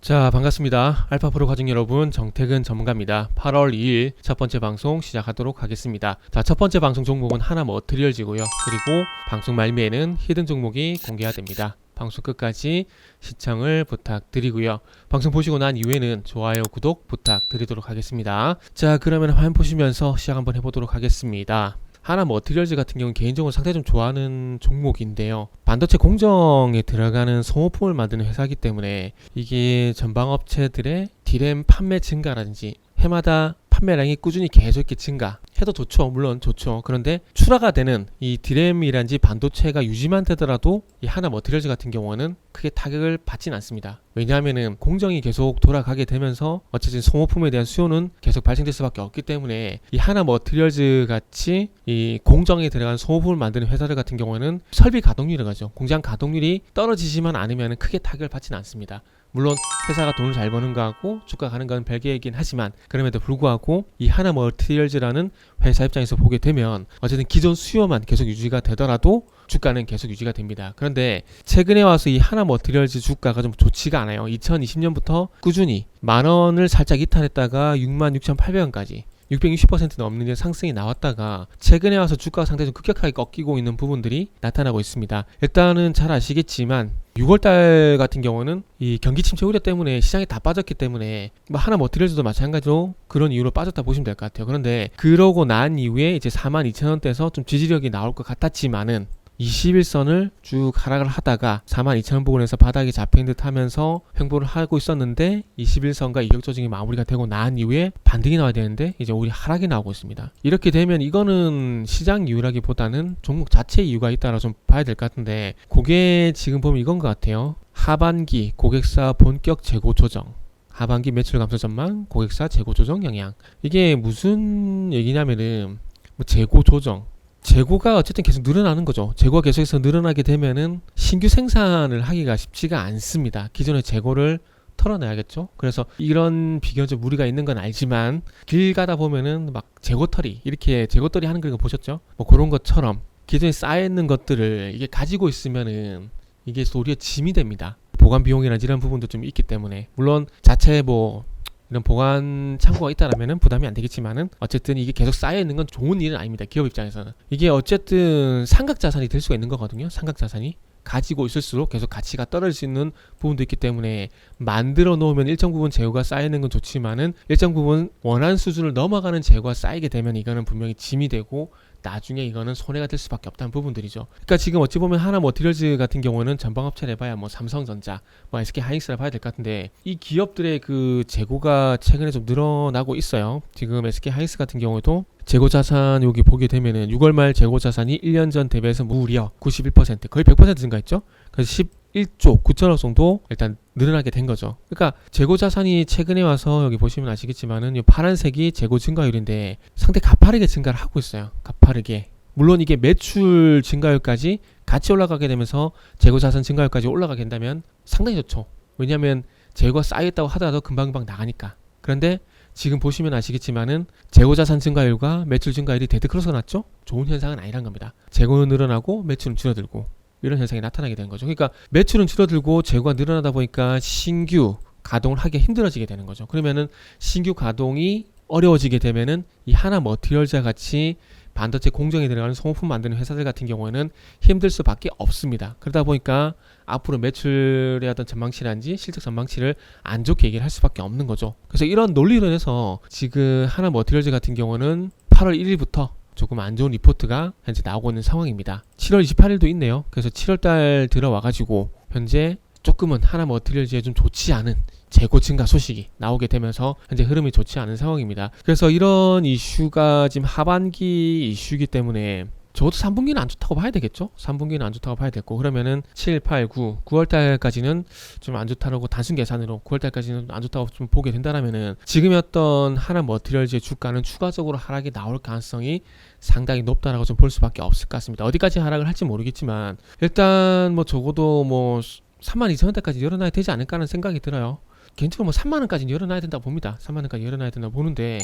자, 반갑습니다. 알파프로 가족 여러분, 정태근 전문가입니다. 8월 2일 첫 번째 방송 시작하도록 하겠습니다. 자, 첫 번째 방송 종목은 하나 머티리얼즈고요. 그리고 방송 말미에는 히든 종목이 공개가 됩니다. 방송 끝까지 시청을 부탁드리고요. 방송 보시고 난 이후에는 좋아요, 구독 부탁드리도록 하겠습니다. 자, 그러면 화면 보시면서 시작 한번 해보도록 하겠습니다. 하나 머티리얼즈 같은 경우는 개인적으로 상당히 좀 좋아하는 종목인데요. 반도체 공정에 들어가는 소모품을 만드는 회사이기 때문에 이게 전방업체들의 디램 판매 증가라든지 해마다 판매량이 꾸준히 계속 이렇게 증가해도 좋죠. 물론 좋죠. 그런데 출하가 되는 이 디램이란지 반도체가 유지만 되더라도 이 하나 머티리얼즈 같은 경우는 크게 타격을 받진 않습니다. 왜냐하면은 공정이 계속 돌아가게 되면서 어쨌든 소모품에 대한 수요는 계속 발생될 수밖에 없기 때문에 이 하나 머티리얼즈 같이 이 공정에 들어간 소모품을 만드는 회사들 같은 경우에는 설비 가동률이 가죠. 공장 가동률이 떨어지지만 않으면 크게 타격을 받지는 않습니다. 물론 회사가 돈을 잘 버는 거하고 주가 가는 건 별개이긴 하지만 그럼에도 불구하고 이 하나 머티리얼즈라는 회사 입장에서 보게 되면 어쨌든 기존 수요만 계속 유지가 되더라도 주가는 계속 유지가 됩니다. 그런데 최근에 와서 이 하나 머티리얼즈 주가가 좀 좋지가 않아요. 2020년부터 꾸준히 만원을 살짝 이탈했다가 66,800원까지 660% 넘는 상승이 나왔다가 최근에 와서 주가가 상당히 좀 급격하게 꺾이고 있는 부분들이 나타나고 있습니다. 일단은 잘 아시겠지만 6월달 같은 경우는 이 경기 침체 우려 때문에 시장이 다 빠졌기 때문에 하나 머티리얼즈도 마찬가지로 그런 이유로 빠졌다 보시면 될 것 같아요. 그런데 그러고 난 이후에 이제 42,000원대에서 좀 지지력이 나올 것 같았지만은 21선을 쭉 하락을 하다가 42,000원 부근에서 바닥이 잡힌 듯 하면서 횡보를 하고 있었는데 21선과 이격 조정이 마무리가 되고 난 이후에 반등이 나와야 되는데 이제 우리 하락이 나오고 있습니다. 이렇게 되면 이거는 시장 이유라기보다는 종목 자체 이유가 있다라 좀 봐야 될 것 같은데 그게 지금 보면 이건 것 같아요. 하반기 고객사 본격 재고 조정, 하반기 매출 감소 전망, 고객사 재고 조정 영향. 이게 무슨 얘기냐면은 재고 조정, 재고가 어쨌든 계속 늘어나는 거죠. 재고가 계속해서 늘어나게 되면은 신규 생산을 하기가 쉽지가 않습니다. 기존의 재고를 털어내야겠죠. 그래서 이런 비교적 무리가 있는 건 알지만 길 가다 보면은 막 재고털이 이렇게 재고털이 하는 거 보셨죠? 뭐 그런 것처럼 기존에 쌓여있는 것들을 이게 가지고 있으면은 이게 도리어 짐이 됩니다. 보관 비용이라든지 이런 부분도 좀 있기 때문에 물론 자체 뭐 이런 보관 창고가 있다라면 부담이 안 되겠지만은 어쨌든 이게 계속 쌓여 있는 건 좋은 일은 아닙니다. 기업 입장에서는 이게 어쨌든 삼각 자산이 될 수가 있는 거거든요. 삼각 자산이 가지고 있을수록 계속 가치가 떨어질 수 있는 부분도 있기 때문에 만들어 놓으면 일정 부분 재고가 쌓이는 건 좋지만은 일정 부분 원하는 수준을 넘어가는 재고가 쌓이게 되면 이거는 분명히 짐이 되고 나중에 이거는 손해가 될 수밖에 없다는 부분들이죠. 그러니까 지금 어찌 보면 하나 머티리얼즈 같은 경우는 전방업체를 해봐야 뭐 삼성전자, 뭐 SK 하이닉스를 봐야 될 것 같은데 이 기업들의 그 재고가 최근에 좀 늘어나고 있어요. 지금 SK 하이닉스 같은 경우도 재고 자산 여기 보게 되면은 6월 말 재고 자산이 1년 전 대비해서 무려 91% 거의 100% 증가했죠. 그래서 11조 9천억 정도 일단 늘어나게 된 거죠. 그러니까 재고 자산이 최근에 와서 여기 보시면 아시겠지만은 이 파란색이 재고 증가율인데 상당히 가파르게 증가를 하고 있어요. 가파르게. 물론 이게 매출 증가율까지 같이 올라가게 되면서 재고 자산 증가율까지 올라가게 된다면 상당히 좋죠. 왜냐하면 재고가 쌓여있다고 하더라도 금방금방 나가니까. 그런데 지금 보시면 아시겠지만은 재고 자산 증가율과 매출 증가율이 데드크로스가 났죠? 좋은 현상은 아니란 겁니다. 재고는 늘어나고 매출은 줄어들고 이런 현상이 나타나게 되는 거죠. 그러니까 매출은 줄어들고 재고가 늘어나다 보니까 신규 가동을 하기 힘들어지게 되는 거죠. 그러면은 신규 가동이 어려워지게 되면은 이 하나 머티리얼즈와 같이 반도체 공정에 들어가는 소모품 만드는 회사들 같은 경우에는 힘들 수밖에 없습니다. 그러다 보니까 앞으로 매출의 어떤 전망치라든지 실적 전망치를 안 좋게 얘기를 할 수밖에 없는 거죠. 그래서 이런 논리로 인해서 지금 하나 머티리얼즈 같은 경우는 8월 1일부터 조금 안 좋은 리포트가 현재 나오고 있는 상황입니다. 7월 28일도 있네요. 그래서 7월달 들어와가지고 현재 조금은 하나 머티리얼즈에 좀 좋지 않은 재고 증가 소식이 나오게 되면서 현재 흐름이 좋지 않은 상황입니다. 그래서 이런 이슈가 지금 하반기 이슈이기 때문에 적어도 3분기는 안 좋다고 봐야 되겠죠. 3분기는 안 좋다고 봐야 됐고, 그러면은 7, 8, 9월달까지는 좀 안 좋다라고 단순 계산으로 9월달까지는 안 좋다고 좀 보게 된다라면은 지금의 어떤 하나 머티리얼즈의 주가는 추가적으로 하락이 나올 가능성이 상당히 높다라고 좀 볼 수밖에 없을 것 같습니다. 어디까지 하락을 할지 모르겠지만 일단 뭐 적어도 뭐 32,000원대까지 열어놔야 되지 않을까 하는 생각이 들어요. 개인적으로 뭐 3만원까지 열어놔야 된다고 봅니다. 3만원까지 열어놔야 된다고 보는데,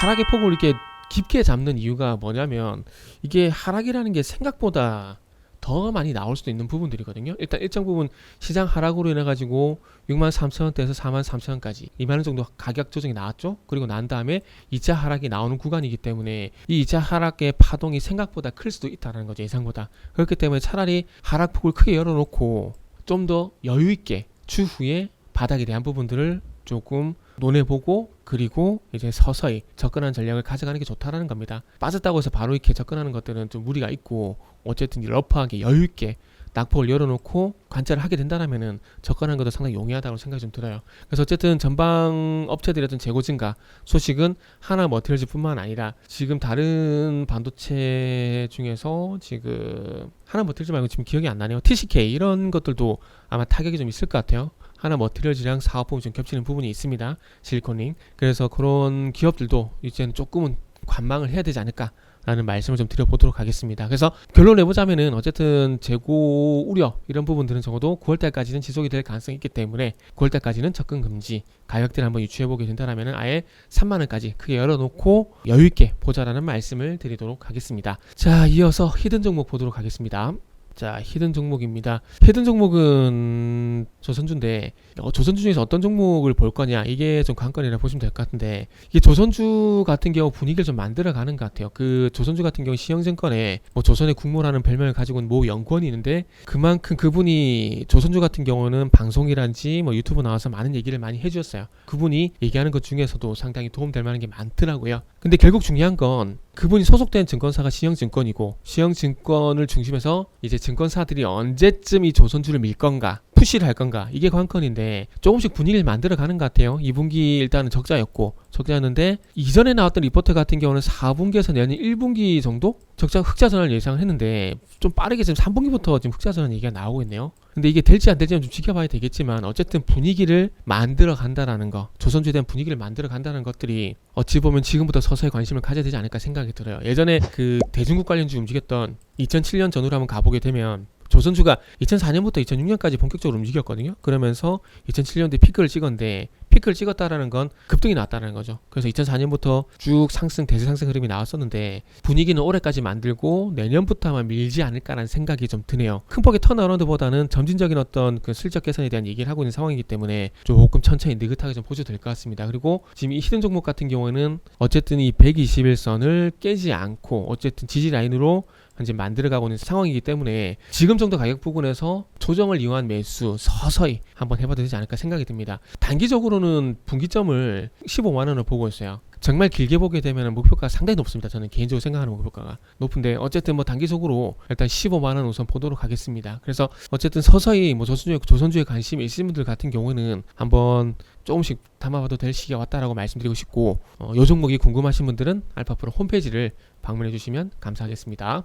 하락의 폭을 이렇게 깊게 잡는 이유가 뭐냐면 이게 하락이라는 게 생각보다 더 많이 나올 수도 있는 부분들이거든요. 일단 일정 부분 시장 하락으로 인해 가지고 63,000원대에서 43,000원까지 2만원 정도 가격 조정이 나왔죠. 그리고 난 다음에 2차 하락이 나오는 구간이기 때문에 이 2차 하락의 파동이 생각보다 클 수도 있다는 거죠. 예상보다. 그렇기 때문에 차라리 하락폭을 크게 열어놓고 좀 더 여유 있게 추후에 바닥에 대한 부분들을 조금 논해보고, 그리고 이제 서서히 접근하는 전략을 가져가는 게 좋다라는 겁니다. 빠졌다고 해서 바로 이렇게 접근하는 것들은 좀 무리가 있고, 어쨌든 러프하게 여유 있게 낙폭을 열어놓고 관찰을 하게 된다면은 접근하는 것도 상당히 용이하다고 생각이 좀 들어요. 그래서 어쨌든 전방 업체들의 어떤 재고 증가 소식은 하나 머티리얼즈뿐만 아니라 지금 다른 반도체 중에서 지금 하나 머티리얼즈 말고 지금 기억이 안 나네요. TCK 이런 것들도 아마 타격이 좀 있을 것 같아요. 하나 머티리얼즈랑 사업부이 좀 겹치는 부분이 있습니다. 실리콘링. 그래서 그런 기업들도 이제는 조금은 관망을 해야 되지 않을까 라는 말씀을 좀 드려보도록 하겠습니다. 그래서 결론을 내보자면은 어쨌든 재고 우려 이런 부분들은 적어도 9월달까지는 지속이 될 가능성이 있기 때문에 9월달까지는 접근 금지, 가격대를 한번 유추해보게 된다라면 아예 3만원까지 크게 열어놓고 여유있게 보자라는 말씀을 드리도록 하겠습니다. 자, 이어서 히든 종목 보도록 하겠습니다. 자, 히든 종목입니다. 히든 종목은 조선주인데 조선주 중에서 어떤 종목을 볼 거냐, 이게 좀 관건이라 보시면 될 것 같은데, 이게 조선주 같은 경우 분위기를 좀 만들어 가는 것 같아요. 그 조선주 같은 경우 시영증권에 뭐 조선의 국모라는 별명을 가지고 있는 모 연구원이 있는데, 그만큼 그분이 조선주 같은 경우는 방송이란지 뭐 유튜브 나와서 많은 얘기를 많이 해주셨어요. 그분이 얘기하는 것 중에서도 상당히 도움될 만한 게 많더라고요. 근데 결국 중요한 건 그분이 소속된 증권사가 시영증권이고, 시영증권을 중심해서 이제 증권사들이 언제쯤 이 조선주를 밀 건가, 푸시를 할 건가, 이게 관건인데 조금씩 분위기를 만들어 가는 것 같아요. 2분기 일단은 적자였는데 이전에 나왔던 리포트 같은 경우는 4분기에서 내년 1분기 정도 흑자전환을 예상을 했는데 좀 빠르게 지금 3분기부터 지금 흑자전환 얘기가 나오고 있네요. 근데 이게 될지 안 될지는 좀 지켜봐야 되겠지만 어쨌든 분위기를 만들어 간다라는 거, 조선주에 대한 분위기를 만들어 간다는 것들이 어찌 보면 지금부터 서서히 관심을 가져야 되지 않을까 생각이 들어요. 예전에 그 대중국 관련주 움직였던 2007년 전후로 한번 가보게 되면 조선주가 2004년부터 2006년까지 본격적으로 움직였거든요. 그러면서 2007년도에 피크를 찍었는데, 피크를 찍었다라는 건 급등이 나왔다는 거죠. 그래서 2004년부터 쭉 상승, 대세 상승 흐름이 나왔었는데 분위기는 올해까지 만들고 내년부터 아마 밀지 않을까라는 생각이 좀 드네요. 큰 폭의 턴어라운드보다는 점진적인 어떤 그 실적 개선에 대한 얘기를 하고 있는 상황이기 때문에 조금 천천히 느긋하게 좀 보셔도 될 것 같습니다. 그리고 지금 이 히든 종목 같은 경우에는 어쨌든 이 121선을 깨지 않고 어쨌든 지지 라인으로 현재 만들어가고 있는 상황이기 때문에 지금 정도 가격 부근에서 조정을 이용한 매수 서서히 한번 해봐도 되지 않을까 생각이 듭니다. 단기적으로는 분기점을 15만원을 보고 있어요. 정말 길게 보게 되면 목표가가 상당히 높습니다. 저는 개인적으로 생각하는 목표가가 높은데 어쨌든 뭐 단기적으로 일단 15만원 우선 보도록 하겠습니다. 그래서 어쨌든 서서히 뭐 조선주에 관심이 있으신 분들 같은 경우는 한번 조금씩 담아봐도 될 시기가 왔다라고 말씀드리고 싶고, 요 종목이 궁금하신 분들은 알파프로 홈페이지를 방문해 주시면 감사하겠습니다.